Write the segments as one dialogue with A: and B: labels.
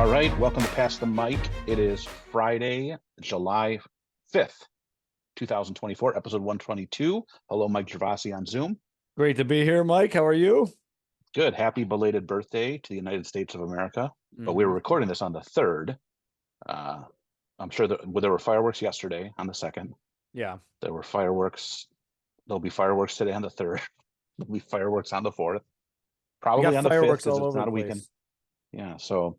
A: All right, welcome to Pass the Mic. It is Friday, July 5th, 2024, episode 122. Hello, Mike Gervasi on Zoom.
B: Great to be here, Mike. How are you?
A: Good. Happy belated birthday to the United States of America. But we were recording this on the 3rd. I'm sure that there were fireworks yesterday on the 2nd.
B: Yeah.
A: There were fireworks. There'll be fireworks today on the 3rd. There'll be fireworks on the 4th. Probably on the 5th
B: fireworks
A: because
B: all
A: it's
B: over
A: not
B: the
A: a weekend.
B: place.
A: Yeah, so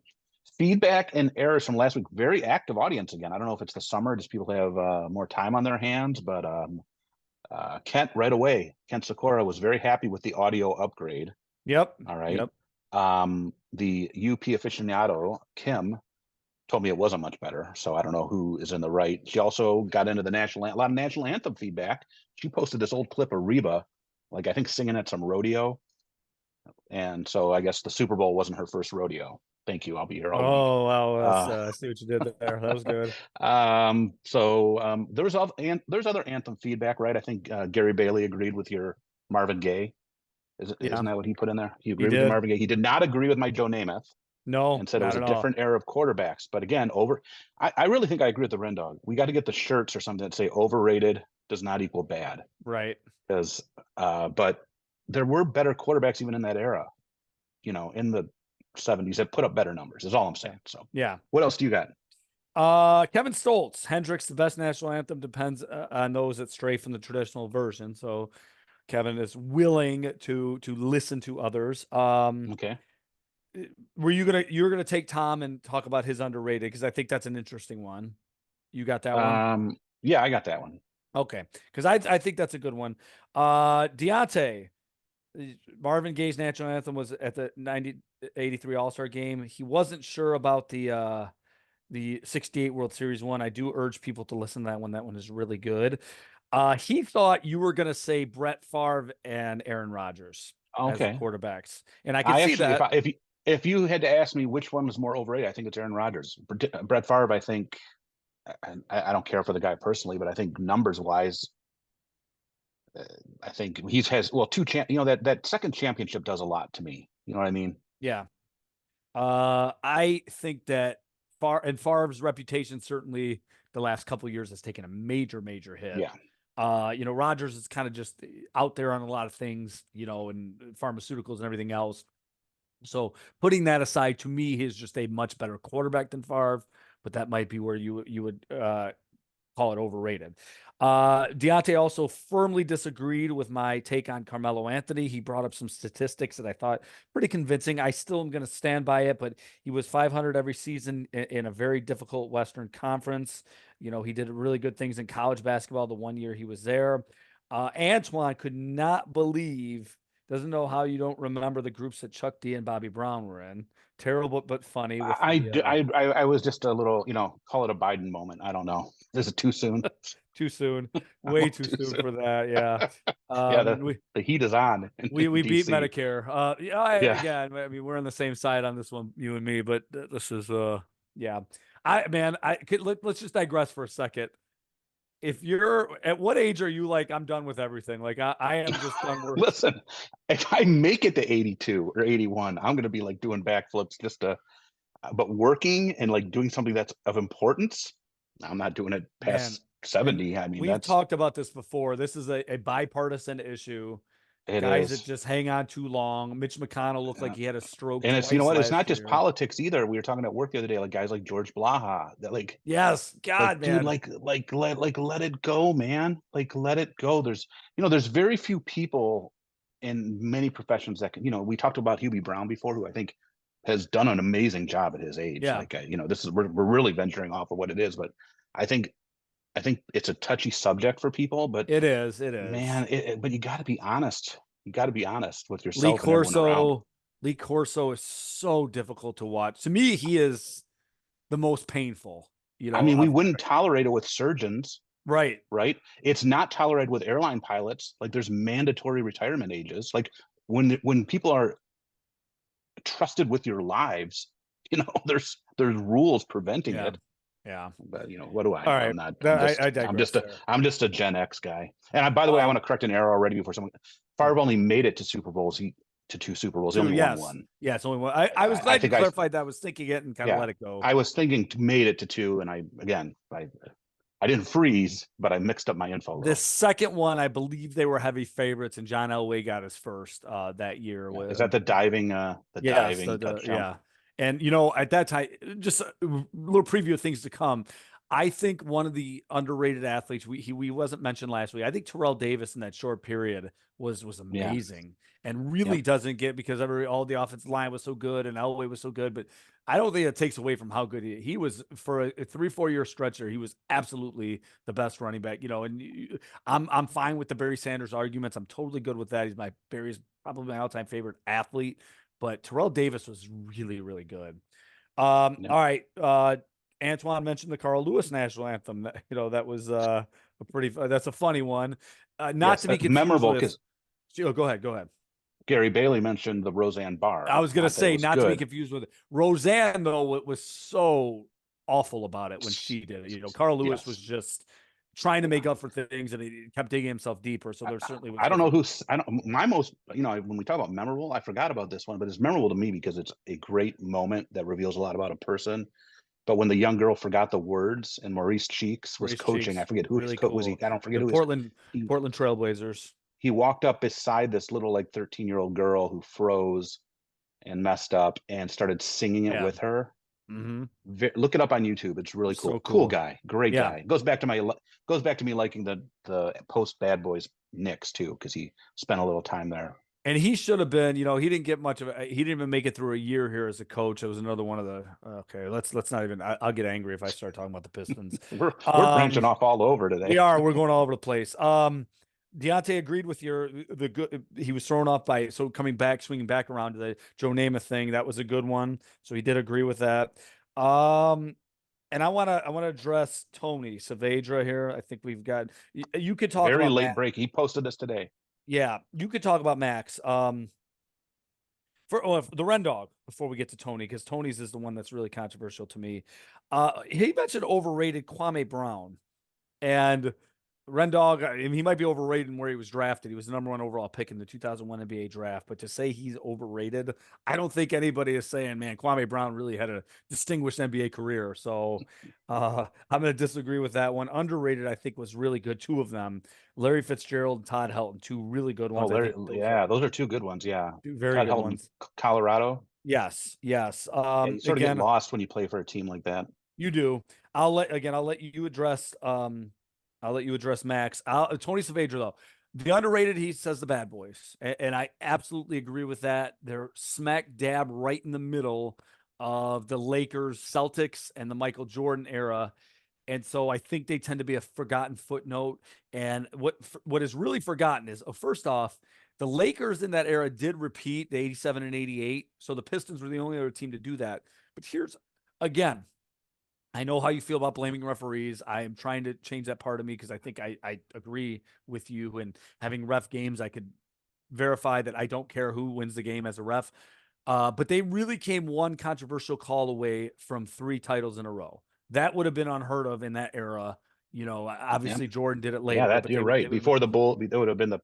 A: feedback and errors from last week. Very active audience again. I don't know if it's the summer, just people have more time on their hands, but Kent right away. Kent Sikora was very happy with the audio upgrade.
B: Yep.
A: All right.
B: Yep.
A: The UP aficionado, Kim, told me it wasn't much better. So I don't know who is in the right. She also got into the a lot of national anthem feedback. She posted this old clip of Reba, like I think singing at some rodeo. And so I guess the Super Bowl wasn't her first rodeo. Thank you. I'll be here all week.
B: Oh, wow. I see what you did there. That was good.
A: There's other anthem feedback, right? I think Gary Bailey agreed with your Marvin Gaye.
B: Yeah,
A: Isn't that what he put in there? He
B: he
A: agreed with your
B: did.
A: Marvin Gaye. He did not agree with my Joe Namath
B: No,
A: and said it was
B: not
A: a
B: at all.
A: different era of quarterbacks. But again, I really think I agree with the Ren Dog. We got to get the shirts or something that say overrated does not equal bad.
B: Right.
A: Because but there were better quarterbacks even in that era, in the 70s that put up better numbers is all I'm saying. So
B: Yeah.
A: what else do you got?
B: Kevin Stoltz, Hendrix, the best national anthem depends on those that stray from the traditional version. So Kevin is willing to listen to others.
A: Okay.
B: You're gonna take Tom and talk about his underrated because I think that's an interesting one. You got that one?
A: Yeah, I got that one.
B: Okay, because I think that's a good one. Deontay, Marvin Gaye's national anthem was at the 1983 All-Star game. He wasn't sure about the 68 World Series one. I do urge people to listen to that one. That one is really good. He thought you were gonna say Brett Favre and Aaron Rodgers as the
A: Okay.
B: quarterbacks, and I can
A: I
B: see
A: actually,
B: that.
A: if you had to ask me which one was more overrated, I think it's Aaron Rodgers. Brett Favre, I think, I don't care for the guy personally, but I think numbers wise, I think he's has well that second championship does a lot to me. You know what I mean?
B: Yeah. I think that Favre's reputation certainly the last couple of years has taken a major hit.
A: Yeah.
B: Rodgers is kind of just out there on a lot of things, and pharmaceuticals and everything else. So putting that aside, to me, he's just a much better quarterback than Favre, but that might be where you would call it overrated. Deontay also firmly disagreed with my take on Carmelo Anthony. He brought up some statistics that I thought pretty convincing. I still am going to stand by it, but he was 500 every season in a very difficult Western Conference. He did really good things in college basketball the one year he was there. Antoine could not believe, doesn't know how you don't remember the groups that Chuck D and Bobby Brown were in. Terrible but funny with
A: I was just a little, call it a Biden moment. I don't know. Is it too soon?
B: too soon, way too soon for that. Yeah.
A: Yeah,
B: We
A: the heat is on in
B: we beat
A: DC.
B: Medicare.
A: Yeah.
B: Again, I mean, we're on the same side on this one, you and me, but this is yeah. Let's just digress for a second. If you're at what age are you like, I'm done with everything. Like I am just done with
A: Listen, if I make it to 82 or 81, I'm going to be like doing backflips but working and like doing something that's of importance. I'm not doing it
B: man.
A: past 70. I mean,
B: We've talked about this before. This is a bipartisan issue.
A: it
B: Guys that
A: is.
B: just hang on too long. Mitch McConnell looked like
A: Yeah.
B: he had a stroke
A: And it's,
B: twice
A: it's not
B: last
A: just
B: year.
A: politics either. We were talking at work the other day, like guys like George Blaha that
B: Yes, God,
A: dude,
B: man.
A: let it go, man. Like, let it go. There's very few people in many professions that can, we talked about Hubie Brown before, who I think has done an amazing job at his age.
B: Yeah.
A: Like, this is, we're really venturing off of what it is, but I think, I think it's a touchy subject for people, but
B: It is. It is.
A: man, but you got to be honest. You got to be honest with
B: Lee
A: yourself and everyone around.
B: Corso. Lee Corso is so difficult to watch. To me, he is the most painful.
A: I mean, we wouldn't tolerate it with surgeons,
B: Right.
A: right? It's not tolerated with airline pilots. Like there's mandatory retirement ages. Like when people are trusted with your lives, there's rules preventing
B: Yeah.
A: it.
B: Yeah.
A: But what do I
B: All
A: know?
B: right. I digress there.
A: I'm just a Gen X guy. And by the way, I want to correct an error already before someone. Favre only made it to Super Bowls. to 2 Super Bowls. He
B: Two,
A: only won
B: yes.
A: 1.
B: Yeah, it's only one. I was
A: I
B: glad you
A: think I
B: clarified that. I was thinking it and kind of
A: yeah.
B: let it go.
A: I was thinking made it to 2, and I didn't freeze, but I mixed up my info a
B: The
A: little.
B: second one, I believe they were heavy favorites, and John Elway got his first that year.
A: Yeah. Is that the
B: Yes,
A: diving touchdown?
B: yeah. And at that time, just a little preview of things to come. I think one of the underrated athletes we wasn't mentioned last week. I think Terrell Davis in that short period was
A: Yeah.
B: amazing and really
A: Yep.
B: doesn't get because all the offensive line was so good and Elway was so good, but I don't think it takes away from how good he was for a 3-4 year stretch there. He was absolutely the best running back, and I'm fine with the Barry Sanders arguments. I'm totally good with that. Barry's probably my all-time favorite athlete, but Terrell Davis was really, really good.
A: Yep.
B: All right. Antoine mentioned the Carl Lewis national anthem. That was that's a funny one. Not
A: Yes,
B: to be
A: that's
B: confused
A: memorable
B: with.
A: because
B: Oh, go ahead. Go ahead.
A: Gary Bailey mentioned the Roseanne
B: I
A: Barr.
B: was gonna
A: Not that it
B: say
A: was
B: not to be
A: good.
B: confused with Roseanne though. It was so awful about it when she did it. Carl Lewis was
A: Yes.
B: just trying to
A: Yeah.
B: make up for things, and he kept digging himself deeper. So there certainly was
A: I don't know
B: different.
A: who's I don't my most when we talk about memorable, I forgot about this one, but it's memorable to me because it's a great moment that reveals a lot about a person. But when the young girl forgot the words and Maurice Cheeks was
B: Race
A: coaching, I
B: Cheeks,
A: forget who his
B: really
A: coach was.
B: cool.
A: I don't forget
B: The
A: who his
B: Portland
A: he
B: Portland Trailblazers.
A: he walked up beside this little like 13-year-old girl who froze and messed up and started singing it
B: Yeah.
A: with her.
B: Mm-hmm.
A: Look it up on YouTube. It's really
B: So
A: cool. Cool
B: cool.
A: guy, great
B: Yeah.
A: guy. Goes back to me liking the post Bad Boys Knicks too because he spent a little time there.
B: And he should have been, he didn't get much of it. He didn't even make it through a year here as a coach. It was another one of the okay. Let's not even. I'll get angry if I start talking about the Pistons.
A: We're branching
B: Um,
A: off all over
B: we
A: today.
B: are. We're going all over the place. Deontay agreed with the good. He was thrown off by coming back, swinging back around to the Joe Namath thing. That was a good one. So he did agree with that. And I wanna address Tony Saavedra here. I think we've got. You could talk
A: Very
B: about
A: late
B: Matt.
A: break. He posted this today.
B: Yeah, you could talk about Max. For the Ren Dog before we get to Tony, because Tony's is the one that's really controversial to me. He mentioned overrated Kwame Brown. And Rendog, I mean, he might be overrated in where he was drafted. He was the #1 overall pick in the 2001 NBA draft. But to say he's overrated, I don't think anybody is saying, man, Kwame Brown really had a distinguished NBA career. So I'm going to disagree with that one. Underrated, I think, was really good. Two of them, Larry Fitzgerald and Todd Helton, two really good
A: Oh,
B: ones. I
A: Larry,
B: think those are
A: yeah, those are two good ones. Yeah,
B: two very
A: Todd
B: good
A: Helton,
B: ones.
A: Colorado.
B: Yes, yes.
A: Yeah, you sort of get
B: Again,
A: lost when you play for a team like that.
B: you do. I'll let you address I'll let you address Max. Tony Saavedra though. The underrated, he says the bad boys. And I absolutely agree with that. They're smack dab right in the middle of the Lakers, Celtics, and the Michael Jordan era. And so I think they tend to be a forgotten footnote. And what is really forgotten is first off, the Lakers in that era did repeat the 87 and 88. So the Pistons were the only other team to do that. But here's again, I know how you feel about blaming referees. I am trying to change that part of me because I think I agree with you. And having ref games, I could verify that I don't care who wins the game as a ref. But they really came one controversial call away from 3 titles in a row. That would have been unheard of in that era.
A: Yeah,
B: Obviously Jordan did it
A: yeah,
B: later,
A: that
B: but
A: you're
B: they
A: right.
B: would have been
A: Before the
B: close.
A: bull, that would have been the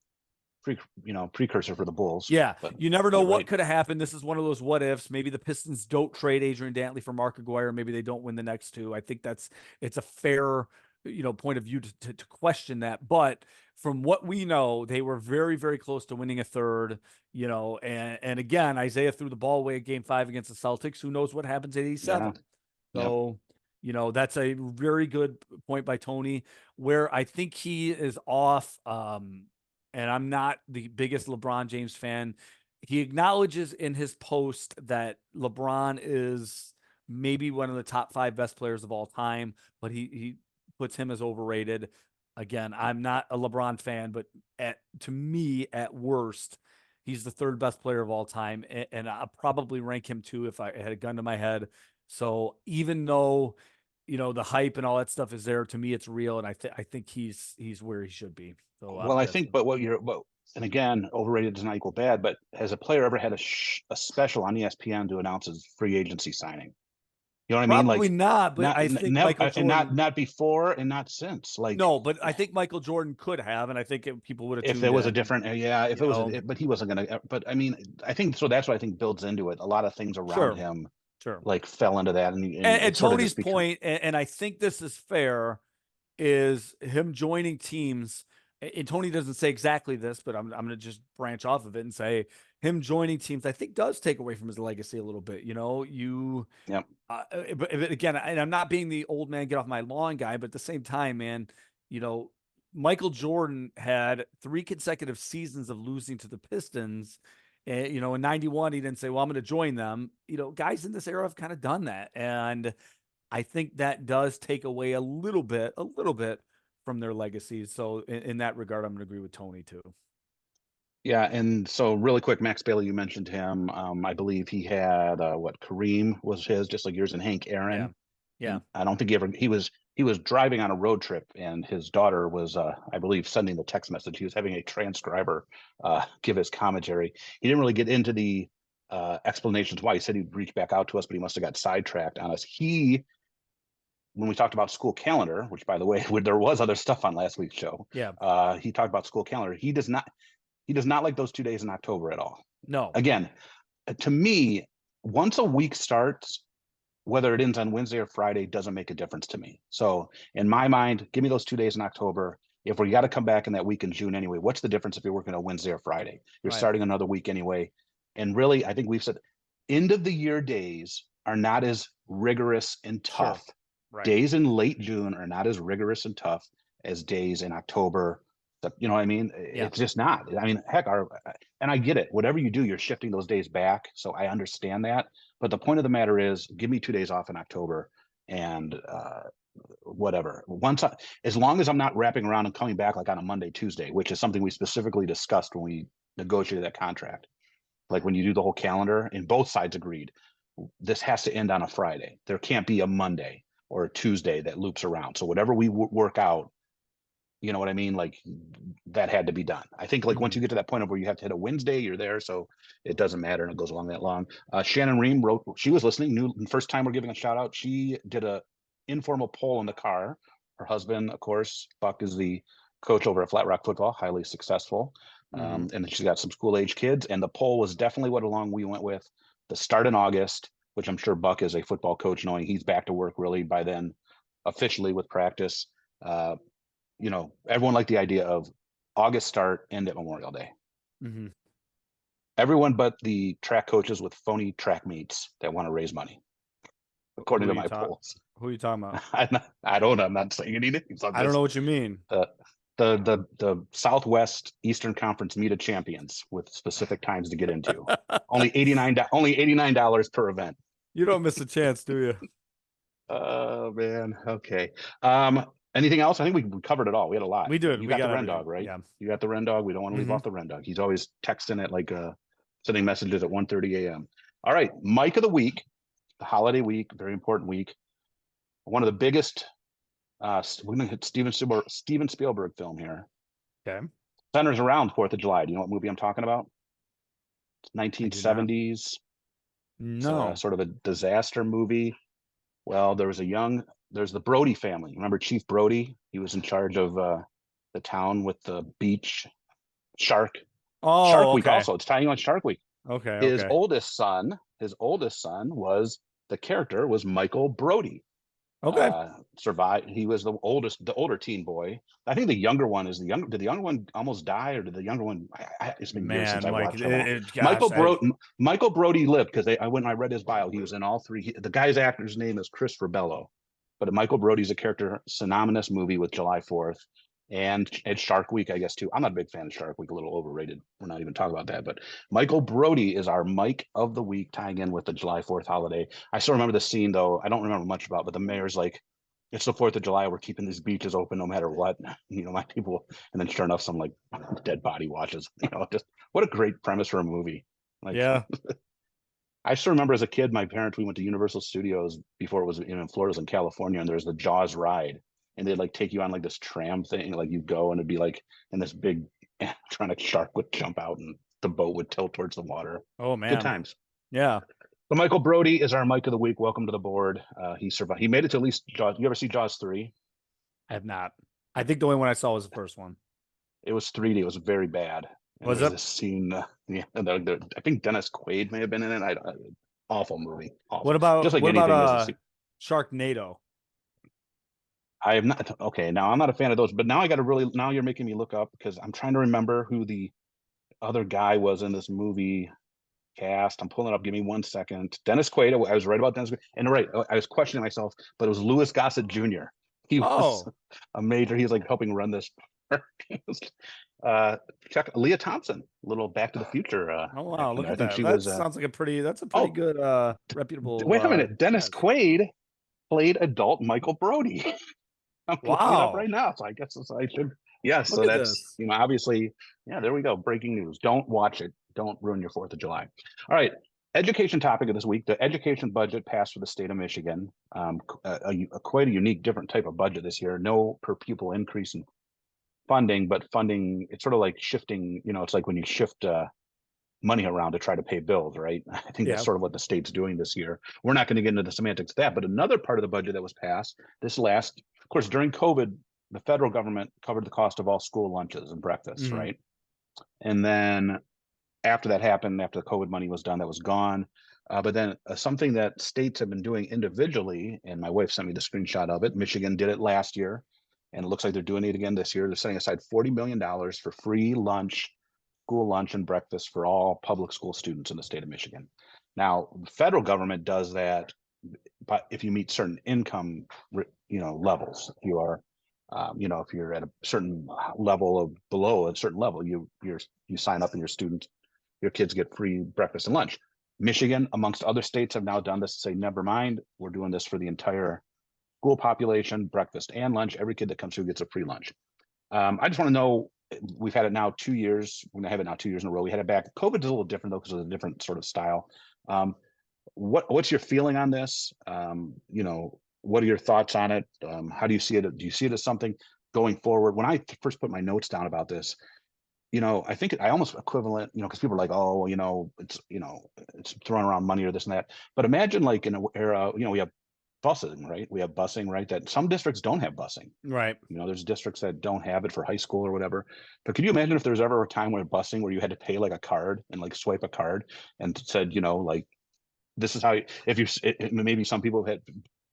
A: precursor for the Bulls.
B: Yeah,
A: But
B: you never know
A: you're
B: what
A: right.
B: could have happened. This is one of those what ifs. Maybe the Pistons don't trade Adrian Dantley for Mark Aguirre. Maybe they don't win the next 2. I think it's a fair, point of view to question that. But from what we know, they were very, very close to winning a third. And again, Isaiah threw the ball away at Game 5 against the Celtics. Who knows what happens at
A: Yeah,
B: 87?
A: yeah.
B: So, that's a very good point by Tony, where I think he is off. And I'm not the biggest LeBron James fan. He acknowledges in his post that LeBron is maybe one of the top 5 best players of all time, but he puts him as overrated. Again, I'm not a LeBron fan, but to me, at worst, he's the 3rd best player of all time, and I'll probably rank him too if I had a gun to my head. So even though the hype and all that stuff is there, to me it's real, and I think he's where he should be. So
A: Well, I
B: that's
A: think, but and again, overrated does not equal bad. But has a player ever had a special on ESPN to announce his free agency signing? You know what I mean?
B: Probably
A: Like
B: not, but
A: not
B: I think
A: never
B: Michael
A: and
B: Jordan.
A: not before and not since. Like
B: No, but I think Michael Jordan could have, and I think people would have
A: if there
B: tuned
A: was a
B: in.
A: different, yeah, if
B: You
A: it was
B: know,
A: but he wasn't gonna. But I mean, I think so. That's what I think builds into it. A lot of things around
B: sure,
A: him
B: sure.
A: like fell into that, and
B: And
A: it sort of
B: Tony's
A: just become.
B: point, and I think this is fair, is him joining teams. And Tony doesn't say exactly this, but I'm going to just branch off of it and say him joining teams, I think, does take away from his legacy a little bit. You know,
A: Yep.
B: but again, and I'm not being the old man get off my lawn guy, but at the same time, man, you know, Michael Jordan had 3 consecutive seasons of losing to the Pistons. You know, in '91, he didn't say, "Well, I'm going to join them." You know, guys in this era have kind of done that, and I think that does take away a little bit from their legacies. So in that regard, I'm going to agree with Tony too.
A: Yeah, and so really quick, Max Bailey, you mentioned him. I believe he had what Kareem was his, just like yours, and Hank
B: Yeah,
A: Aaron.
B: yeah,
A: And I don't think he was driving on a road trip, and his daughter was, I believe, sending the text message. He was having a transcriber give his commentary. He didn't really get into the explanations why. He said he'd reach back out to us, but he must have got sidetracked on us. When we talked about school calendar, which by the way, there was other stuff on last week's show.
B: yeah.
A: He talked about school calendar. He does not like those 2 days in October at all.
B: No.
A: Again, to me, once a week starts, whether it ends on Wednesday or Friday doesn't make a difference to me. So in my mind, give me those 2 days in October. If we got to come back in that week in June anyway, what's the difference if you're working a Wednesday or Friday? You're
B: Right.
A: starting another week anyway. And really, I think we've said end of the year days are not as rigorous and
B: Sure.
A: tough.
B: Right.
A: Days in late June are not as rigorous and tough as days in October. You know what I mean?
B: Yeah.
A: It's just not. I mean, heck, and I get it. Whatever you do, you're shifting those days back. So I understand that. But the point of the matter is, give me 2 days off in October, and whatever. As long as I'm not wrapping around and coming back like on a Monday, Tuesday, which is something we specifically discussed when we negotiated that contract. Like when you do the whole calendar, and both sides agreed, this has to end on a Friday. There can't be a Monday or a Tuesday that loops around. So whatever we work out, you know what I mean? Like that had to be done. I think like once
B: Mhm.
A: you get to that point of where you have to hit a Wednesday, you're there. So it doesn't matter. And it goes along that long. Shannon Ream wrote, she was listening, new first time we're giving a shout out. She did a informal poll in the car. Her husband, of course, Buck is the coach over at Flat Rock football, highly successful.
B: Mhm.
A: And she's got some school age kids. And the poll was definitely what along we went with the start in August, which I'm sure Buck is a football coach, knowing he's back to work really by then officially with practice. Uh, everyone liked the idea of August start, end at Memorial Day.
B: Mhm.
A: Everyone but the track coaches with phony track meets that want to raise money, according
B: Who
A: to
B: you
A: my
B: talk?
A: polls.
B: Who you talking about?
A: I don't know. I'm not saying anything. So I'm
B: I don't know
A: just
B: what you mean.
A: the Southwest Eastern Conference meet of champions with specific times to get into. Only $89 per event.
B: You don't miss a chance, do you?
A: Oh man. Okay. Anything else? I think we covered it all. We had a lot.
B: We did.
A: You
B: We
A: got the
B: got
A: Ren
B: everything.
A: Dog, right?
B: Yeah.
A: You got the Ren Dog. We don't want to leave
B: Hmm.
A: off the Ren Dog. He's always texting at like sending messages at 1:30 a.m. All right, Mike of the week, the holiday week, very important week. One of the biggest we're gonna hit Steven Spielberg film here.
B: Okay.
A: Centers around 4th of July. Do you know what movie I'm talking about? It's
B: I do not.
A: 1970s. It's a
B: No.
A: sort of a disaster movie. Well, there's the Brody family. Remember Chief Brody? He was in charge of the town with the beach shark. Shark
B: Oh,
A: Week
B: okay.
A: also. It's tying on Shark Week.
B: Okay.
A: His
B: Okay.
A: oldest son, was the character was Michael Brody.
B: Okay.
A: Survived. He was the older teen boy. I think the younger one is the younger. Did the younger one almost die, or did the younger one? It's been years since
B: Man,
A: I
B: Mike,
A: watched them all.
B: gosh,
A: Michael Brody lived because I read his bio. He was in all three. The guy's actor's name is Christopher Bello, but Michael Brody's a character synonymous movie with July 4th and Shark Week, I guess too. I'm not a big fan of Shark Week. A little overrated. We're not even talking about that. But Michael Brody is our Mike of the week, tying in with the July 4th holiday. I still remember the scene though. I don't remember much about, but the mayor's like, it's the 4th of July. We're keeping these beaches open no matter what. My people, and then sure enough, some like dead body watches. Just what a great premise for a movie. Like
B: yeah.
A: I still remember as a kid, my parents, we went to Universal Studios before it was in Florida, was in California, and there's the Jaws ride. And they'd like take you on like this tram thing, like you go and it'd be like in this big trying to shark would jump out and the boat would tilt towards the water.
B: Oh
A: Good
B: man.
A: times.
B: Yeah.
A: So Michael Brody is our Mike of the week. Welcome to the board. He survived. He made it to at least Jaws. You ever see Jaws 3?
B: I have not. I think the only one I saw was the first one.
A: It was 3D. It was very bad. And
B: Was
A: there's
B: it?
A: this scene. Yeah, I think Dennis Quaid may have been in it. Awful movie.
B: What
A: Awful. Just
B: about
A: like
B: what about
A: anything is.
B: Sharknado?
A: I have not. Okay, now I'm not a fan of those. But now I got to really. Now you're making me look up because I'm trying to remember who the other guy was in this movie cast. I'm pulling it up. Give me 1 second. Dennis Quaid. I was right about Dennis Quaid. And right, I was questioning myself, but it was Louis Gossett Jr. He was
B: Oh,
A: a major. He was like helping run this. uh, check Leah Thompson, little Back to the Future
B: oh wow,
A: action
B: look
A: there. I
B: at
A: think
B: that.
A: she
B: That
A: was.
B: sounds like that's a pretty
A: Oh,
B: good reputable
A: wait a minute. Dennis
B: cast.
A: Quaid played adult Michael Brody. I'm looking it up right
B: Wow.
A: now, so I guess I should. Yes,
B: Look
A: so
B: at
A: that's
B: this.
A: obviously, yeah. There we go. Breaking news. Don't watch it. Don't ruin your Fourth of July. All right. Education topic of this week: the education budget passed for the state of Michigan. Quite a unique, different type of budget this year. No per pupil increase in funding, but funding. It's sort of like shifting. It's like when you shift money around to try to pay bills, right? I think that's
B: Yeah.
A: sort of what the state's doing this year. We're not going to get into the semantics of that, but another part of the budget that was passed of course, during COVID, the federal government covered the cost of all school lunches and breakfasts,
B: Hmm.
A: right? And then after that happened, after the COVID money was done, that was gone. But then something that states have been doing individually, and my wife sent me the screenshot of it. Michigan did it last year, and it looks like they're doing it again this year. They're setting aside $40 million for free lunch, school lunch and breakfast for all public school students in the state of Michigan. Now, the federal government does that, but if you meet certain income, levels, you are, if you're at a certain level of below a certain level, you sign up and your kids get free breakfast and lunch. Michigan, amongst other states, have now done this to say, never mind, we're doing this for the entire school population, breakfast and lunch. Every kid that comes through gets a free lunch. I just want to know. We've had it now 2 years. We're gonna have it now 2 years in a row. We had it back. COVID's a little different though because of a different sort of style. What's your feeling on this? What are your thoughts on it? How do you see it? Do you see it as something going forward? When I first put my notes down about this, I think I almost equivalent, because people are like, oh, it's throwing around money or this and that. But imagine like in an era, we have busing, right? We have busing, right? That some districts don't have busing.
B: Right.
A: There's districts that don't have it for high school or whatever. But could you imagine if there's ever a time where busing where you had to pay like a card and like swipe a card and said, like this is how if you maybe some people had,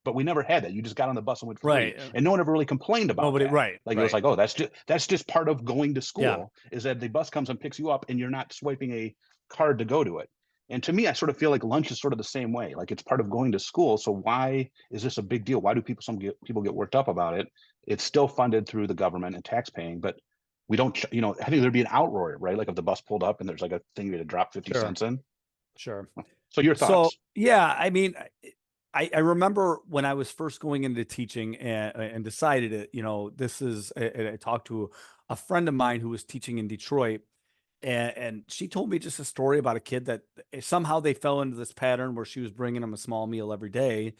A: but we never had that. You just got on the bus and went for free,
B: Right.
A: and no one ever really complained about
B: Nobody.
A: that.
B: Right.
A: Like it was
B: Right.
A: like, oh, that's just part of going to
B: Yeah.
A: school, is that the bus comes and picks you up and you're not swiping a card to go to it. And to me, I sort of feel like lunch is sort of the same way. Like it's part of going to school. So why is this a big deal? Why do people get worked up about it? It's still funded through the government and tax paying, but we don't. I think there'd be an outroar, right? Like if the bus pulled up and there's like a thing you had to drop 50
B: Sure.
A: cents in.
B: Sure.
A: So your
B: So
A: thoughts?
B: yeah, I mean, I remember when I was first going into teaching and decided it, this is, I talked to a friend of mine who was teaching in Detroit, and she told me just a story about a kid that somehow they fell into this pattern where she was bringing him a small meal every day,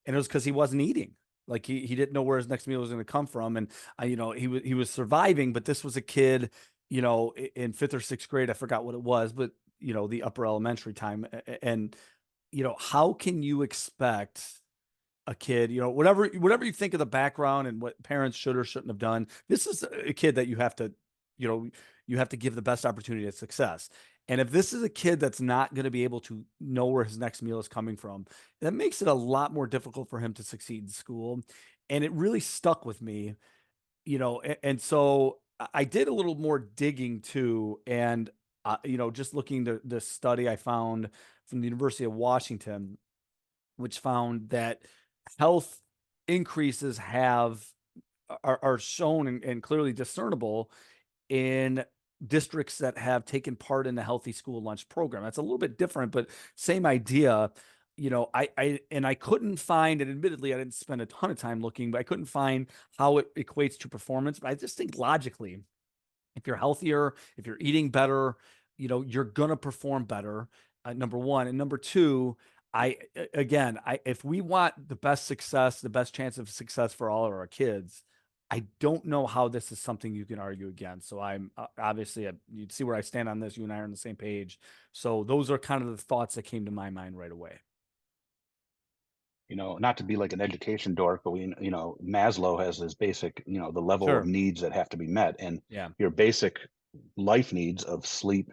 B: and it was because he wasn't eating. Like he didn't know where his next meal was going to come from, and he was surviving, but this was a kid, in fifth or sixth grade, I forgot what it was, but the upper elementary time, and how can you expect a kid, whatever you think of the background and what parents should or shouldn't have done. This is a kid that you know, you have to give the best opportunity of success. And if this is a kid that's not going to be able to know where his next meal is coming from, that makes it a lot more difficult for him to succeed in school. And it really stuck with me, and so I did a little more digging too. And, just looking to the study I found from the University of Washington, which found that health increases are shown and clearly discernible in districts that have taken part in the healthy school lunch program. That's a little bit different, but same idea. I couldn't find, and admittedly I didn't spend a ton of time looking, but I couldn't find how it equates to performance. But I just think logically, if you're healthier, if you're eating better, you're gonna perform better. Number one, and number two, again, if we want the best success, the best chance of success for all of our kids, I don't know how this is something you can argue against. So I'm obviously, you'd see where I stand on this. You and I are on the same page. So those are kind of the thoughts that came to my mind right away.
A: not to be like an education dork, but Maslow has his basic, the level of
B: Sure.
A: needs that have to be met. And
B: Yeah.
A: your basic life needs of sleep,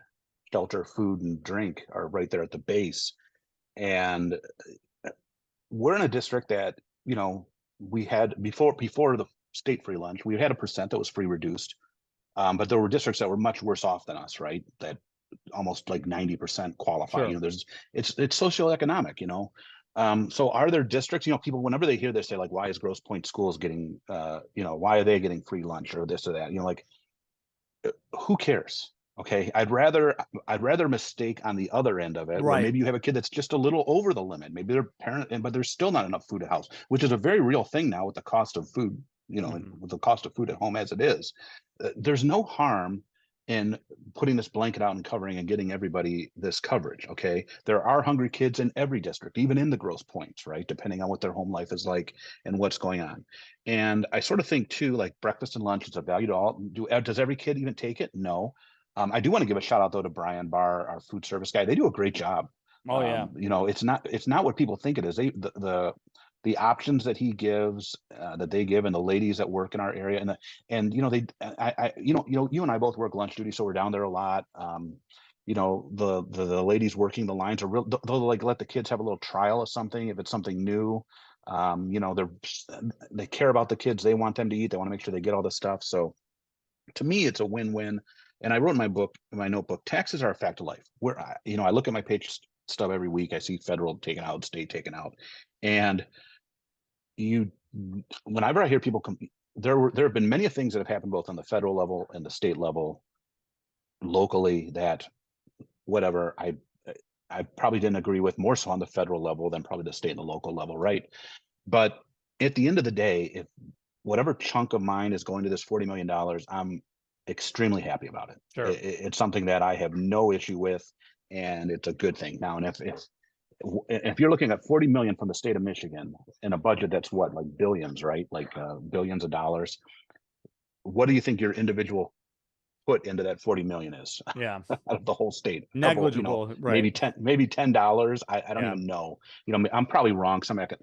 A: shelter, food, and drink are right there at the base. And we're in a district that, we had before the state free lunch, we had a percent that was free reduced. But there were districts that were much worse off than us, right? That almost like 90% qualify.
B: Sure.
A: It's socioeconomic, so are there districts, people, whenever they hear this, they're like, why is Grosse Pointe Schools getting, why are they getting free lunch or this or that? Like, who cares? Okay. I'd rather mistake on the other end of it, where
B: Right.
A: maybe you have a kid that's just a little over the limit. Maybe their parent, but there's still not enough food at house, which is a very real thing now with the cost of food,
B: Mhm.
A: with the cost of food at home as it is. There's no harm in putting this blanket out and covering and getting everybody this coverage. Okay. There are hungry kids in every district, even in the Grosse Pointes, right? Depending on what their home life is like and what's going on. And I sort of think too, like breakfast and lunch is a value to all. Does every kid even take it? No. I do want to give a shout out though to Brian Barr, our food service guy. They do a great job.
B: Oh yeah.
A: It's not what people think it is. The options that he gives, that they give, and the ladies that work in our area, and you and I both work lunch duty, so we're down there a lot. The ladies working the lines are real. They'll like let the kids have a little trial of something if it's something new. They care about the kids. They want them to eat. They want to make sure they get all the stuff. So to me, it's a win-win. And I wrote in my notebook, taxes are a fact of life. Where I look at my page stub every week. I see federal taken out, state taken out, and you. Whenever I hear people come, there have been many things that have happened both on the federal level and the state level, locally, that whatever I probably didn't agree with, more so on the federal level than probably the state and the local level, right? But at the end of the day, if whatever chunk of mine is going to this $40 million, I'm extremely happy about it.
B: Sure.
A: It's something that I have no issue with, and it's a good thing. Now, and if you're looking at 40 million from the state of Michigan in a budget that's what, like billions, right? Like billions of dollars. What do you think your individual put into that 40 million is
B: Yeah.
A: out of the whole state? A couple,
B: Negligible. Right.
A: maybe $10. I don't
B: Yeah.
A: even know. I'm probably wrong. Somebody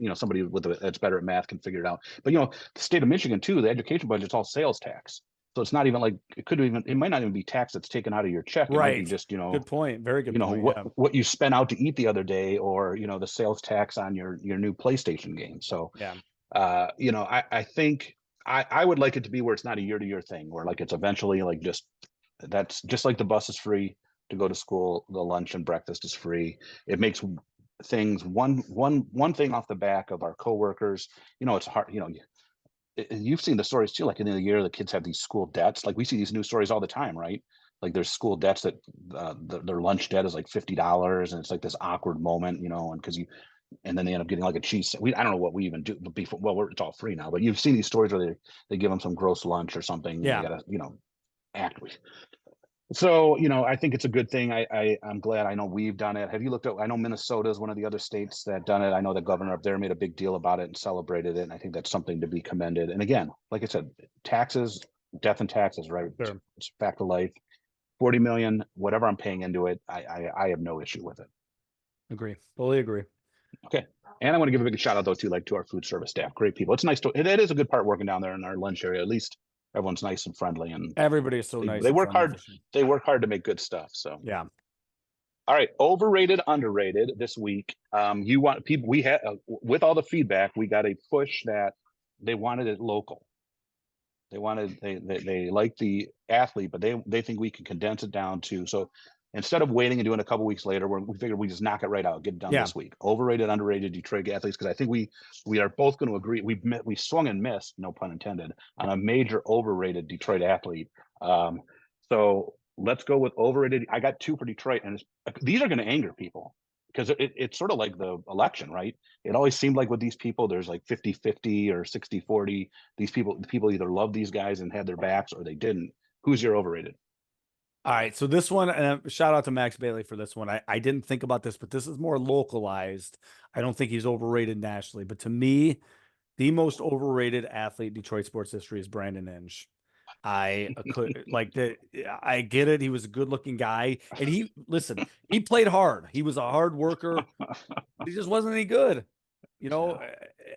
A: that's better at math can figure it out. But the state of Michigan too, the education budget's all sales tax. So it's not even like it might not even be tax that's taken out of your check. It might be
B: Right.
A: just,
B: Good point. Very good point.
A: what
B: Yeah.
A: what you spent out to eat the other day, or the sales tax on your new PlayStation game. So
B: Yeah.
A: I think I would like it to be where it's not a year to year thing, where like it's eventually like that's just like the bus is free to go to school, the lunch and breakfast is free. It makes things one thing off the back of our coworkers. It's hard. You've seen the stories too. Like in the year, the kids have these school debts. Like we see these news stories all the time, right? Like there's school debts that their lunch debt is like $50, and it's like this awkward moment, and and then they end up getting like a cheese. I don't know what we even do before. Well, it's all free now, but you've seen these stories where they give them some gross lunch or something, and they
B: Yeah.
A: gotta act. So, I think it's a good thing. I'm glad. I know we've done it. Have you looked at, I know Minnesota is one of the other states that done it. I know the governor up there made a big deal about it and celebrated it. And I think that's something to be commended. And again, like I said, taxes, death and taxes, right?
B: Sure.
A: It's a fact of life. 40 million, whatever I'm paying into it, I have no issue with it.
B: Agree. Fully agree.
A: Okay. And I want to give a big shout out though to our food service staff. Great people. It's nice it is a good part working down there in our lunch area. At least everyone's nice and friendly, and
B: Everybody is so nice
A: they
B: and
A: work
B: friendly
A: hard.
B: for sure.
A: They work hard to make good stuff. So
B: Yeah.
A: all right, overrated, underrated this week. You want people, we had with all the feedback, we got a push that they wanted it local. They like the athlete, but they think we can condense it down to, so instead of waiting and doing a couple weeks later, we figured we just knock it right out, get it done
B: Yeah.
A: this week. Overrated, underrated Detroit athletes, because I think we are both going to agree. We swung and missed, no pun intended, on a major overrated Detroit athlete. So let's go with overrated. I got two for Detroit, and these are going to anger people because it's sort of like the election, right? It always seemed like with these people, there's like 50-50 or 60-40. These people either love these guys and had their backs, or they didn't. Who's your overrated?
B: All right. So this one, and shout out to Max Bailey for this one. I didn't think about this, but this is more localized. I don't think he's overrated nationally, but to me, the most overrated athlete in Detroit sports history is Brandon Inge. I could like the I get it. He was a good looking guy. And he played hard. He was a hard worker. He just wasn't any good. you know,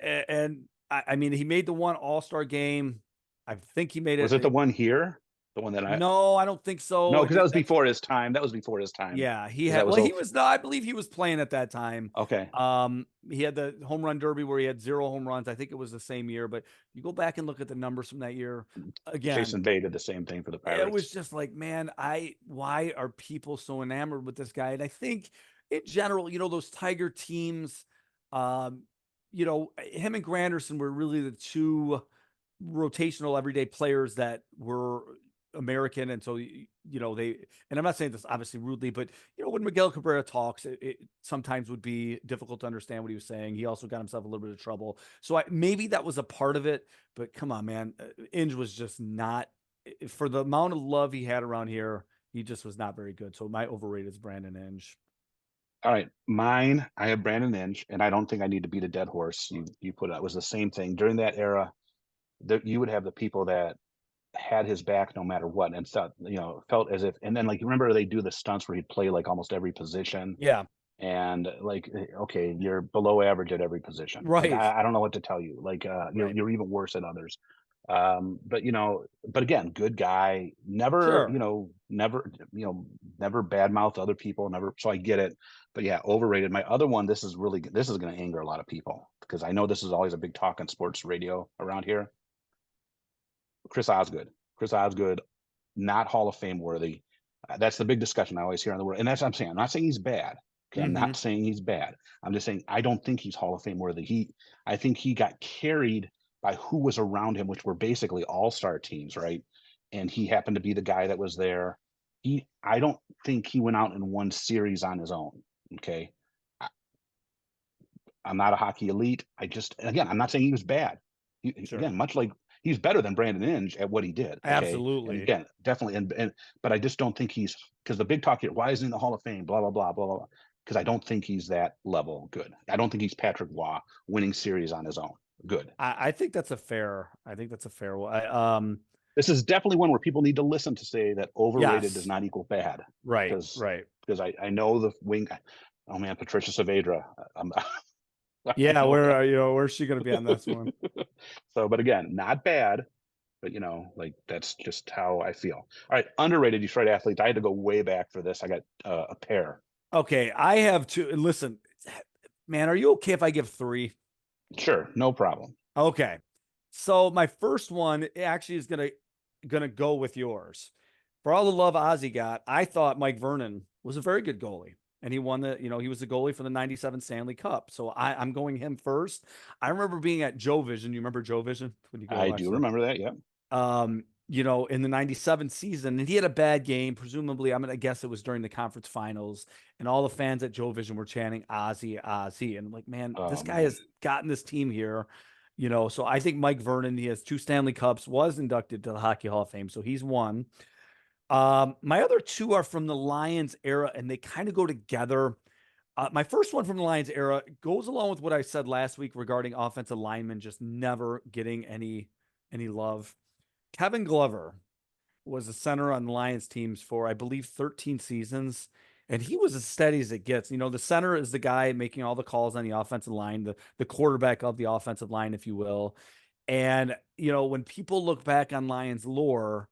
A: Yeah.
B: and I mean, he made the one All-Star game. I think he made
A: Was it the
B: it.
A: one here? The one that I
B: No, I don't think
A: no,
B: so.
A: because that was
B: That's
A: before his time. That was before his time.
B: yeah, he
A: Because
B: had
A: that was
B: well, he
A: oh
B: was no, I believe he was playing at that time.
A: okay.
B: He had the home run derby where he had 0 home runs. I think it was the same year, but you go back and look at the numbers from that year. Again,
A: Jason Bay did the same thing for the
B: it was
A: Pirates.
B: just like, man, why are people so enamored with this guy? And I think in general, those Tiger teams, um, him and Granderson were really the two rotational everyday players that were American. And so, and I'm not saying this obviously rudely, but, when Miguel Cabrera talks, it sometimes would be difficult to understand what he was saying. He also got himself a little bit of trouble. So maybe that was a part of it, but come on, man. Inge was just not, for the amount of love he had around here, he just was not very good. So my overrated is Brandon Inge.
A: All right, mine. I have Brandon Inge, and I don't think I need to beat a dead horse. You put it. It was the same thing during that era. That you would have the people that had his back no matter what, and felt as if. And then like you remember they do the stunts where he'd play like almost every position,
B: Yeah,
A: and like okay, you're below average at every position. Like
B: right,
A: I don't know what to tell you. Like
B: right.
A: you're even worse at others. But but again, good guy. Never
B: Sure.
A: never badmouth other people. Never. So I get it. But yeah, overrated. My other one. This is going to anger a lot of people because I know this is always a big talk on sports radio around here. Chris Osgood. Chris Osgood, not Hall of Fame worthy. That's the big discussion I always hear on the world, and that's what I'm saying. I'm not saying he's bad. Okay, I'm
B: Hmm.
A: not saying he's bad. I'm just saying I don't think he's Hall of Fame worthy. I think he got carried by who was around him, which were basically all-star teams, right? And he happened to be the guy that was there. I don't think he went out and won series on his own. Okay, I'm not a hockey elite. Again, I'm not saying he was bad.
B: Sure.
A: Again, much like he's better than Brandon Inge at what he did. Okay. And
B: Absolutely.
A: again, definitely. But I just don't think he's, because the big talk here, why isn't he in the Hall of Fame? Blah, blah, blah, blah, blah. Because I don't think he's that level good. I don't think he's Patrick Waugh winning series on his own. Good.
B: I think that's a fair. I think that's a fair one.
A: This is definitely one where people need to listen to say that overrated does
B: Yes.
A: not equal bad.
B: Right.
A: Because
B: Right.
A: I know the wing. Oh man, Patricia Saavedra. I
B: Yeah.
A: know
B: Where
A: that.
B: are you? Where's she going to be on this one?
A: So, but again, not bad, but like that's just how I feel. All right, underrated Detroit athletes. I had to go way back for this. I got a pair.
B: Okay, I have two. Listen, man, are you okay if I give three?
A: Sure, no problem.
B: Okay. So my first one actually is gonna go with yours. For all the love Ozzy got, I thought Mike Vernon was a very good goalie. And he won he was the goalie for the 97 Stanley Cup. So I'm going him first. I remember being at Joe Vision. You remember Joe Vision when you go
A: I
B: watch
A: do
B: the
A: remember that. Yep.
B: in the 97 season, and he had a bad game. Presumably, I'm gonna guess it was during the conference finals, and all the fans at Joe Vision were chanting Ozzy, Ozzy. And I'm like, man, this
A: Oh
B: guy
A: man.
B: has gotten this team here. So I think Mike Vernon, he has two Stanley Cups, was inducted to the Hockey Hall of Fame, so he's one. My other two are from the Lions era, and they kind of go together. My first one from the Lions era goes along with what I said last week regarding offensive linemen just never getting any love. Kevin Glover was a center on the Lions teams for, I believe, 13 seasons. And he was as steady as it gets. The center is the guy making all the calls on the offensive line, the quarterback of the offensive line, if you will. And, when people look back on Lions lore,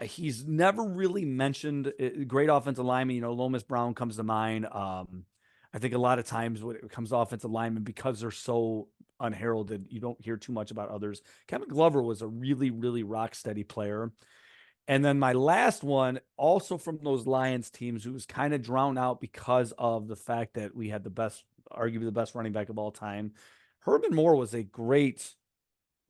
B: he's never really mentioned great offensive lineman. Lomas Brown comes to mind. I think a lot of times when it comes to offensive linemen, because they're so unheralded, you don't hear too much about others. Kevin Glover was a really, really rock steady player. And then my last one, also from those Lions teams, who was kind of drowned out because of the fact that we had arguably the best running back of all time. Herman Moore was a great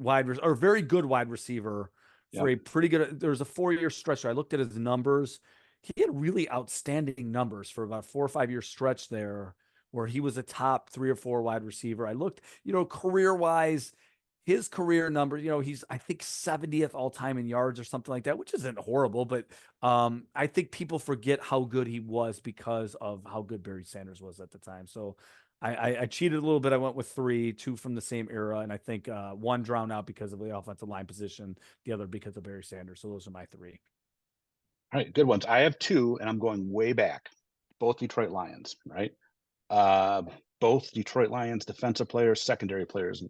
B: or very good wide receiver for
A: Yep.
B: a pretty good. There was a 4 year stretch there. I looked at his numbers. He had really outstanding numbers for about 4 or 5 year stretch there, where he was a top 3 or 4 wide receiver. I looked, career wise, his career number, he's I think 70th all time in yards or something like that, which isn't horrible, but I think people forget how good he was because of how good Barry Sanders was at the time. So I cheated a little bit. I went with three, two from the same era, and I think one drowned out because of the offensive line position, the other because of Barry Sanders. So those are my three.
A: All right, good ones. I have two, and I'm going way back. Both Detroit Lions. Right. Uh, both Detroit Lions defensive players, secondary players.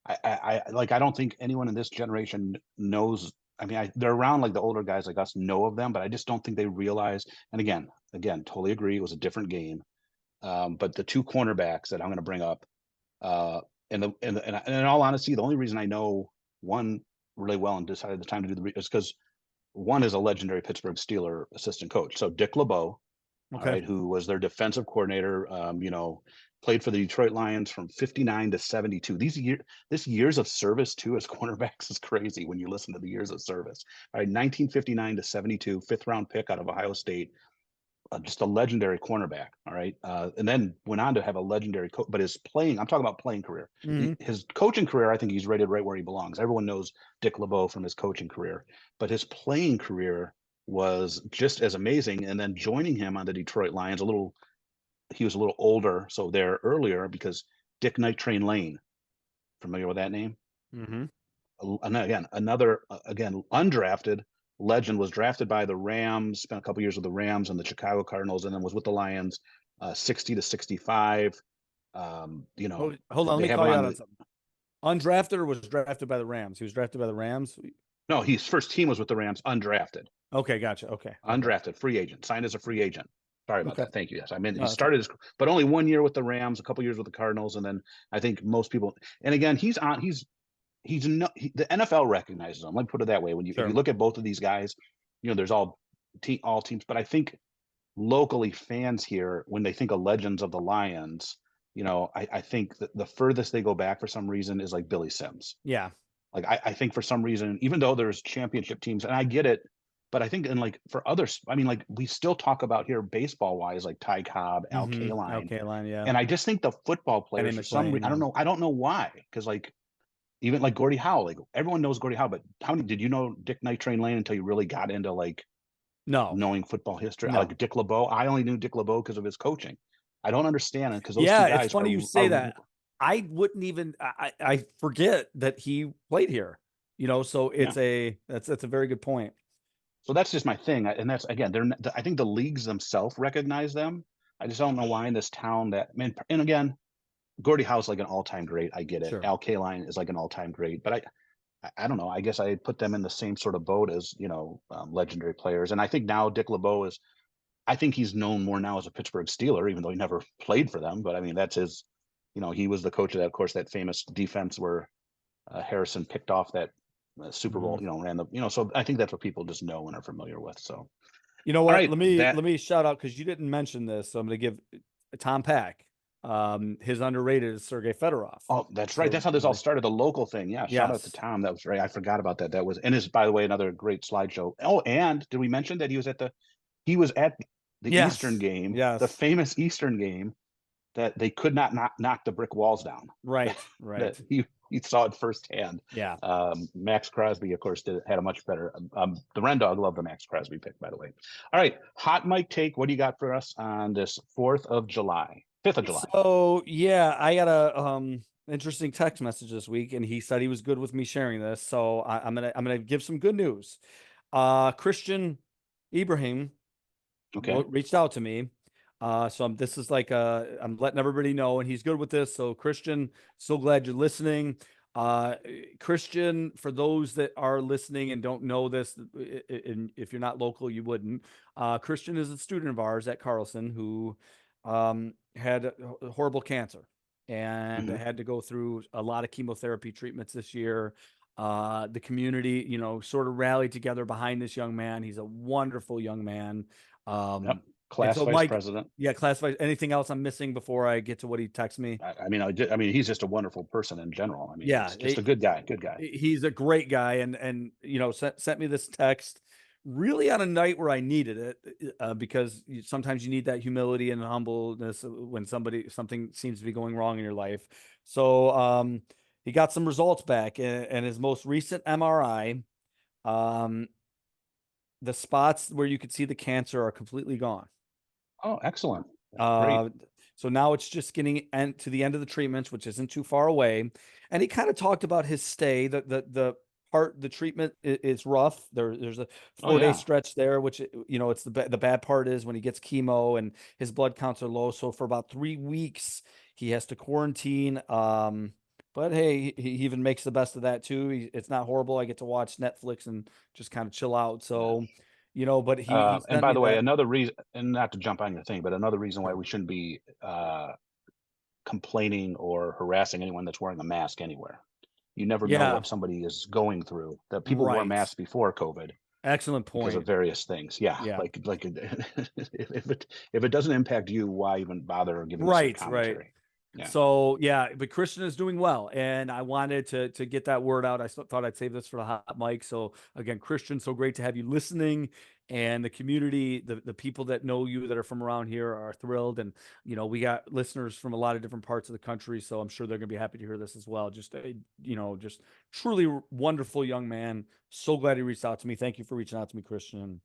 A: I don't think anyone in this generation knows. I mean, they're around like the older guys like us know of them, but I just don't think they realize. And again, totally agree. It was a different game. But the two cornerbacks that I'm going to bring up, uh, and in all honesty, the only reason I know one really well and decided the time to do is because one is a legendary Pittsburgh Steeler assistant coach. So Dick LeBeau, all
B: Okay.
A: right, who was their defensive coordinator, played for the Detroit Lions from 59 to 72. This years of service too as cornerbacks is crazy when you listen to the years of service. All right, 1959 to 72, fifth round pick out of Ohio State, just a legendary cornerback. All right, and then went on to have a legendary coach. But his playing, I'm talking about playing career.
B: Hmm.
A: His coaching career, I think he's rated right where he belongs. Everyone knows Dick LeBeau from his coaching career, but his playing career was just as amazing. And then joining him on the Detroit Lions, he was a little older, so there earlier because Dick Night Train Lane, familiar with that name?
B: Hmm.
A: And again, another again undrafted legend, was drafted by the Rams, spent a couple years with the Rams and the Chicago Cardinals, and then was with the Lions, 60 to 65.
B: Hold on, let
A: They
B: me
A: have
B: call
A: him
B: you
A: on
B: out on
A: the
B: something. Undrafted or was drafted by the Rams? He was drafted by the Rams.
A: no, his first team was with the Rams, undrafted.
B: Okay, gotcha. Okay, okay,
A: Undrafted, free agent, signed as a free agent. Sorry about
B: okay.
A: that. Thank you. Yes, I mean he
B: No, that's okay.
A: started his, but only 1 year with the Rams, a couple years with the Cardinals, and then I think most people. And again, he's no, the NFL recognizes him. Let me put it that way. When you if you
B: Sure.
A: look at both of these guys, there's all teams, but I think locally fans here when they think of legends of the Lions, I think that the furthest they go back for some reason is like Billy Sims.
B: Yeah.
A: Like I think for some reason, even though there's championship teams, and I get it, but I think in like for others, I mean, like we still talk about here baseball wise, like Ty Cobb, Al Kaline,
B: Okay, line. Yeah.
A: and I just think the football
B: Penny
A: players for some
B: McLean.
A: reason,
B: Yeah.
A: I don't know why, because like even like Gordie Howe, like everyone knows Gordie Howe, but how many did you know Dick Night Train Lane until you really got into like
B: No.
A: knowing football history?
B: No.
A: Like Dick LeBeau, I only knew Dick LeBeau because of his coaching. I don't understand it because those two
B: Yeah, it's
A: guys
B: funny you say
A: are
B: that. I wouldn't even. I forget that he played here. So
A: yeah.
B: that's a very good point.
A: So that's just my thing, and that's again, I think the leagues themselves recognize them. I just don't know why in this town that man. And again, Gordie Howe's like an all-time great. I get it.
B: Sure.
A: Al Kaline is like an all-time great, but I don't know. I guess I put them in the same sort of boat as legendary players. And I think now Dick LeBeau is. I think he's known more now as a Pittsburgh Steeler, even though he never played for them. But I mean, that's his. He was the coach of that, of course, that famous defense where Harrison picked off that Super Bowl.
B: Mhm.
A: Ran the. So I think that's what people just know and are familiar with. So
B: You know
A: all
B: what?
A: right,
B: Let me shout out because you didn't mention this, so I'm going to give Tom Pack. His underrated is Sergei Fedorov.
A: oh, that's right.
B: So
A: That's how this all started. The local thing. Yeah. Shout out to
B: yes,
A: Tom. That was right. I forgot about that. That was, and is, by the way, another great slideshow. Oh, and did we mention that he was at the Eastern
B: yes,
A: game, the
B: yes.
A: famous Eastern game that they could not knock the brick walls down.
B: Right,
A: That
B: right.
A: he saw it firsthand.
B: Yeah.
A: Max Crosby, of course, had a much better. The Ren Dog loved the Max Crosby pick, by the way. All right, hot mic take. What do you got for us on this 4th of July, 5th of July?
B: So yeah, I got a interesting text message this week, and he said he was good with me sharing this. So I'm gonna give some good news. Christian Ibrahim
A: Okay.
B: reached out to me. This is like I'm letting everybody know, and he's good with this. So Christian, so glad you're listening. Uh, Christian, for those that are listening and don't know this, and if you're not local, you wouldn't. Christian is a student of ours at Carlson who had horrible cancer and
A: Hmm.
B: had to go through a lot of chemotherapy treatments this year. The community, sort of rallied together behind this young man. He's a wonderful young man.
A: Yep.
B: And
A: Class
B: so,
A: vice
B: Mike,
A: president.
B: yeah, classified. Anything else I'm missing before I get to what he texts me?
A: I mean, he's just a wonderful person in general. I mean,
B: Yeah,
A: it's just a good guy. Good guy.
B: he's a great guy, and sent me this text really on a night where I needed it, because sometimes you need that humility and humbleness when something seems to be going wrong in your life. So he got some results back, and his most recent MRI, um, the spots where you could see the cancer are completely gone.
A: Oh, excellent. Great.
B: Uh, so now it's just getting to the end of the treatments, which isn't too far away. And he kind of talked about his stay. The the treatment is rough. There's a
A: Oh
B: 4 day
A: yeah.
B: stretch there, which it's the bad part is when he gets chemo and his blood counts are low. So for about 3 weeks, he has to quarantine. But hey, he even makes the best of that too. It's not horrible. I get to watch Netflix and just kind of chill out.
A: Yeah.
B: So, but he
A: And
B: sent
A: by
B: me
A: the way,
B: that.
A: another reason, and not to jump on your thing, but another reason why
B: Sure.
A: we shouldn't be complaining or harassing anyone that's wearing a mask anywhere. You never know
B: Yeah,
A: what somebody is going through. That people wore
B: right.
A: masks before COVID
B: Excellent
A: because of
B: point.
A: various things. Yeah,
B: Yeah.
A: if it doesn't impact you, why even bother giving us your
B: Right, right.
A: commentary? Yeah,
B: So yeah, but Christian is doing well, and I wanted to get that word out. I thought I'd save this for the hot mic. So again, Christian, so great to have you listening, and the community, the people that know you that are from around here are thrilled, and we got listeners from a lot of different parts of the country, so I'm sure they're gonna be happy to hear this as well. Just just truly wonderful young man. So glad he reached out to me. Thank you for reaching out to me, Christian.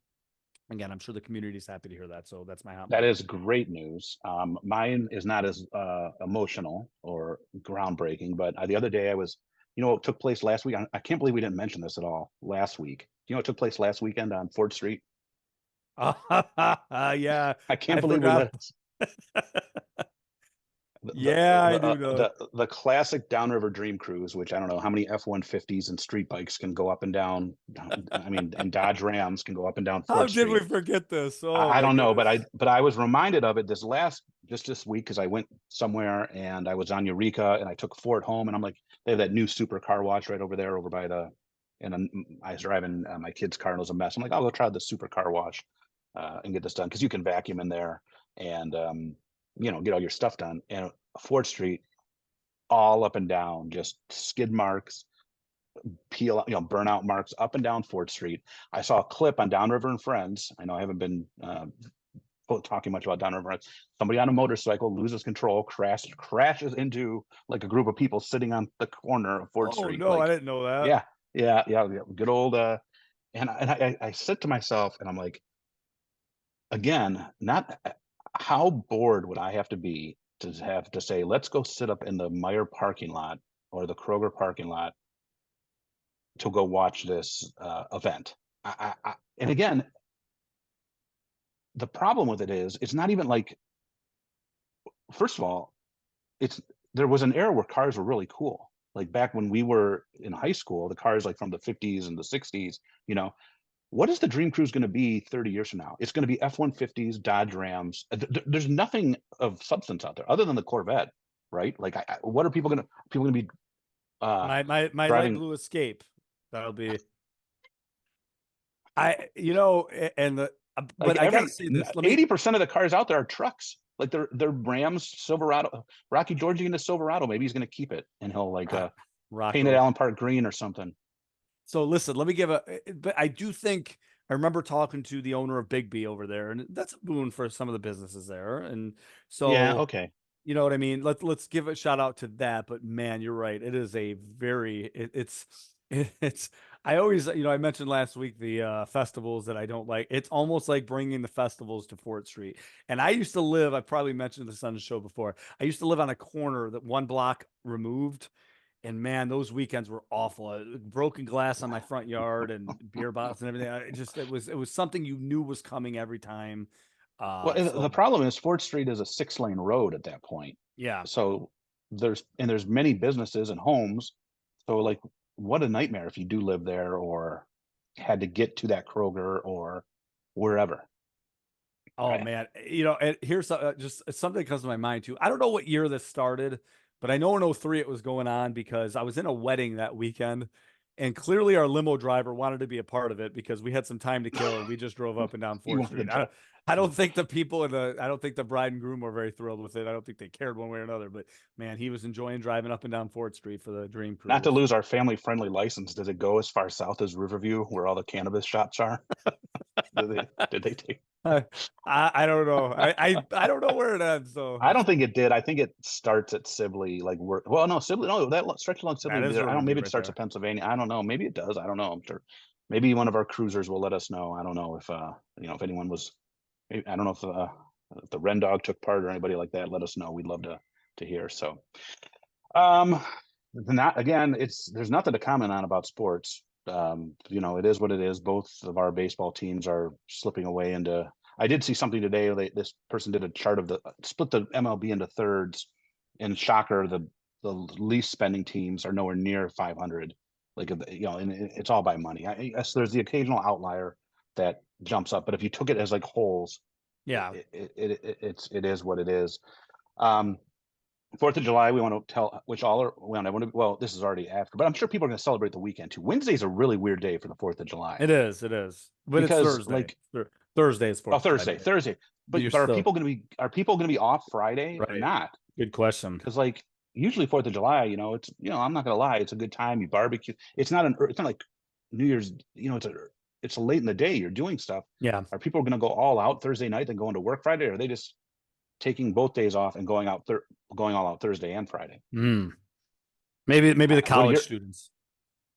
B: Again, I'm sure the community is happy to hear that. So that's my hot
A: that
B: mic.
A: is great news. Mine is not as emotional or groundbreaking, but the other day I was, what took place last week. I can't believe we didn't mention this at all last week. What took place last weekend on Ford Street?
B: Yeah,
A: I can't
B: I
A: believe we
B: forgot.
A: let
B: Yeah, I do know.
A: the classic downriver dream cruise, which I don't know how many F-150s and street bikes can go up and down. I mean, and Dodge Rams can go up and down
B: How
A: Fort
B: did we
A: Street.
B: forget this? Oh
A: I
B: my
A: don't know, but
B: goodness.
A: I was reminded of it just this week because I went somewhere and I was on Eureka and I took Fort home and I'm like, they have that new super car wash right over there over by the and I was driving my kid's car and it was a mess. I'm like, I'll go try the super car wash and get this done because you can vacuum in there and get all your stuff done. And Fort Street, all up and down, just skid marks, peel, burnout marks up and down Fort Street. I saw a clip on Downriver and Friends. I know I haven't been talking much about Downriver. Somebody on a motorcycle loses control, crashes into like a group of people sitting on the corner of Fort
B: Oh
A: Street.
B: no, I
A: Like,
B: didn't know that.
A: yeah, yeah. Good old. And I said to myself, and I'm like, again, not how bored would I have to be to have to say, let's go sit up in the Meyer parking lot or the Kroger parking lot to go watch this event. And again, the problem with it is, it's not even like, first of all, it's there was an era where cars were really cool. Like back when we were in high school, the cars like from the 50s and the 60s, what is the Dream Cruise going to be 30 years from now? It's going to be F-150s, Dodge Rams. There's nothing of substance out there other than the Corvette, right? Like, what are people going to be uh,
B: My light
A: driving?
B: blue Escape. That'll be and
A: Like
B: but I gotta say this. Let me
A: 80% of the cars out there are trucks. Like they're Rams, Silverado. Rocky George in a Silverado. Maybe he's going to keep it and he'll like paint it
B: Rocco.
A: Allen Park green or something.
B: So listen, let me give but I do think I remember talking to the owner of Big B over there, and that's a boon for some of the businesses there. And
A: Yeah.
B: so,
A: Okay.
B: you know what I mean? Let's give a shout out to that. But man, you're right. It is a very it's I always I mentioned last week the festivals that I don't like. It's almost like bringing the festivals to Fort Street. And I used to live. I probably mentioned this on the show before. I used to live on a corner that one block removed. And man, those weekends were awful. Broken glass on my front yard and beer bottles and everything. It was something you knew was coming every time.
A: Well, the
B: So
A: problem is Fort Street is a 6-lane road at that point.
B: yeah.
A: So there's many businesses and homes. So like, what a nightmare if you do live there or had to get to that Kroger or wherever.
B: Oh
A: Right.
B: man, and here's just something that comes to my mind too. I don't know what year this started, but I know in '03 it was going on because I was in a wedding that weekend, and clearly our limo driver wanted to be a part of it because we had some time to kill and we just drove up and down
A: You
B: Fourth
A: want to
B: Street.
A: drive.
B: I don't think the people I don't think the bride and groom were very thrilled with it. I don't think they cared one way or another. But man, he was enjoying driving up and down Fourth Street for the Dream
A: Not to
B: Cruise.
A: lose our family-friendly license, does it go as far south as Riverview, where all the cannabis shops are? Did they take?
B: I, I don't know. I don't know where it ends. So
A: I don't think it did. I think it starts at Sibley, like where. Well, no, Sibley. No, that stretch along Sibley
B: that
A: would be
B: is
A: there. I don't.
B: Riverview
A: Maybe it
B: right
A: starts
B: there.
A: at Pennsylvania. I don't know. Maybe it does. I don't know. I'm sure. Maybe one of our cruisers will let us know. I don't know if anyone was. I don't know if the Ren Dog took part or anybody like that. Let us know. We'd love to hear. So, um, not again. There's nothing to comment on about sports. It is what it is. Both of our baseball teams are slipping away into. I did see something today. This person did a chart of the split the MLB into thirds, and shocker, the least spending teams are nowhere near 500. Like, and it's all by money. Yes, there's the occasional outlier that jumps up, but if you took it as like wholes,
B: Yeah,
A: it is what it is. 4th of July, we want to tell which all are well, this is already after, but I'm sure people are going to celebrate the weekend too. Wednesday's a really weird day for the 4th of July
B: it is. It is. But it's
A: because
B: Thursday. Thursday is 4th of July.
A: Thursday.
B: You're
A: But are
B: still
A: people going to be off Friday or
B: right.
A: not?
B: Good question.
A: Because like usually 4th of July, it's I'm not going to lie, it's a good time. You barbecue. It's not like New Year's. It's late in the day. You're doing stuff.
B: Yeah.
A: Are people going to go all out Thursday night and going to work Friday? Or are they just taking both days off and going all out Thursday and Friday?
B: Maybe the
A: What
B: college students.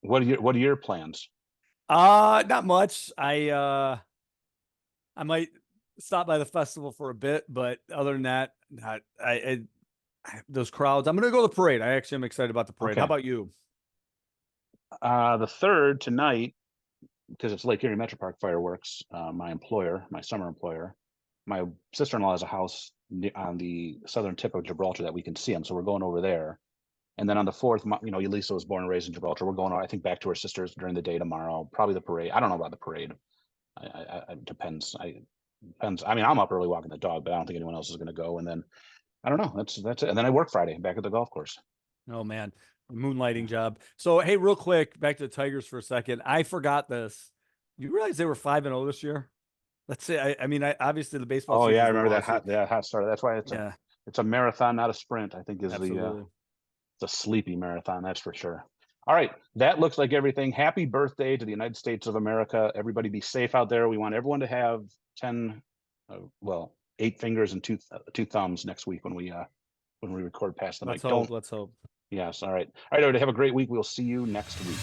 A: What are your plans?
B: Not much. I might stop by the festival for a bit, but other than that, not those crowds. I'm gonna go to the parade. I actually am excited about the parade.
A: Okay.
B: How about you?
A: The 3rd tonight, because it's Lake Erie Metro Park fireworks. My summer employer, my sister-in-law has a house on the southern tip of Gibraltar that we can see them, so we're going over there. And then on the 4th, Elisa was born and raised in Gibraltar. We're going, I think, back to her sister's during the day tomorrow. Probably the parade. I don't know about the parade. It depends. Depends. I mean, I'm up early walking the dog, but I don't think anyone else is going to go. And then I don't know. That's it. And then I work Friday back at the golf course.
B: Oh man, moonlighting job. So hey, real quick, back to the Tigers for a second. I forgot this. You realize they were 5-0 this year? Let's say. I mean, obviously the baseball.
A: Oh yeah, I
B: season's
A: remember
B: long,
A: that hot start. That's why it's a marathon, not a sprint. I think is
B: absolutely.
A: it's a sleepy marathon. That's for sure. All right, that looks like everything. Happy birthday to the United States of America. Everybody be safe out there. We want everyone to have 8 fingers and two thumbs next week when we record past the
B: Let's
A: mic.
B: hope. Let's hope.
A: Yes. All right. All right, everybody. Have a great week. We'll see you next week.